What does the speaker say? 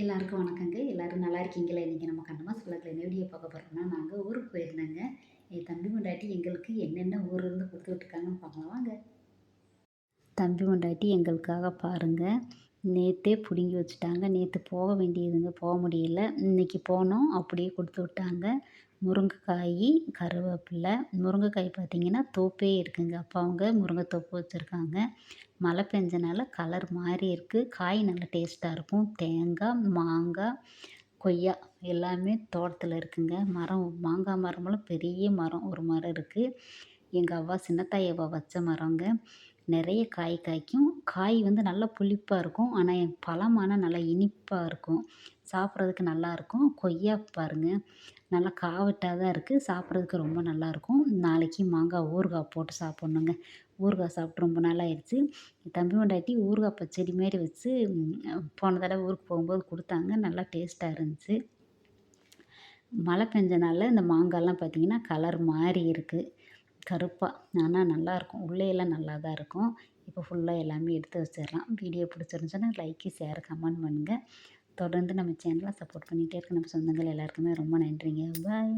எல்லாருக்கும் வணக்கங்க. எல்லாரும் நல்லா இருக்கீங்களா? இன்னைக்கு நம்ம கண்ணம்மாஸ் வழக்குல என்ன வீடியோ பார்க்க போறோம்னா, நாங்க ஊருக்கு போயிருந்தேங்க. என் தம்பி பொண்டாட்டி எங்களுக்கு என்னென்ன ஊர்லேருந்து குடுத்து விட்டுருக்காங்கன்னு பார்க்கலாம் வாங்க. தம்பி பொண்டாட்டி எங்களுக்காக பாருங்க, நேத்தே புடுங்கி வச்சுட்டாங்க. நேத்து போக வேண்டியதுங்க, போக முடியல. இன்னைக்கு போனோம், அப்படியே குடுத்து விட்டாங்க. முருங்கைக்காய், கருவேப்பிலை, முருங்கைக்காய் பார்த்தீங்கன்னா, தோப்பே இருக்குங்க. அப்போ அவங்க முருங்கை தோப்பு வச்சுருக்காங்க. மழை பெஞ்சனால கலர் மாறி இருக்கு. காய் நல்லா டேஸ்ட்டா இருக்கும். தேங்காய், மாங்காய், கொய்யா எல்லாமே தோட்டத்துல இருக்குங்க. மாங்காய் மரமெல்லாம் பெரிய மரம், ஒரு மரம் இருக்கு. எங்க அவ்வா சின்னத்தாயி அவ்வா வச்ச மரங்க. நெறைய காய் காய்க்கும். காய் வந்து நல்லா புளிப்பா இருக்கும். ஆனா பழம் ஆனா நல்லா இனிப்பா இருக்கும். சாப்பிட்றதுக்கு நல்லாயிருக்கும். கொய்யா பாருங்க, நல்லா காவட்டா தான் இருக்கு. சாப்பிட்றதுக்கு ரொம்ப நல்லாயிருக்கும். நாளைக்கு மாங்காய் ஊறுகாய் போட்டு சாப்பிட்ணுங்க. ஊறுகாய் சாப்பிட்டு ரொம்ப நாள் ஆயிடுச்சு. என் தம்பி பொண்டாட்டி ஊறுகாய் பச்சடி மாரி வச்சு போன தடவ ஊருக்கு போகும்போது குடுத்தாங்க. நல்லா டேஸ்ட்டா இருந்துச்சு. மழை பெஞ்சனால இந்த மாங்காய்லாம் பார்த்தீங்கன்னா, கலர் மாறி இருக்கு. கருப்பா. ஆனா நல்லாயிருக்கும். உள்ளேயெல்லாம் நல்லா தான் இருக்கும். இப்போ ஃபுல்லா எல்லாமே எடுத்து வச்சிரலாம். வீடியோ பிடிச்சிருந்துச்சுன்னா லைக்கு, ஷேர், கமெண்ட் பண்ணுங்க. தொடர்ந்து நம்ம சேனல சப்போர்ட் பண்ணிட்டே இருக்க நம்ம சொந்தங்கள் எல்லாருக்குமே ரொம்ப நன்றிங்க. பாய்.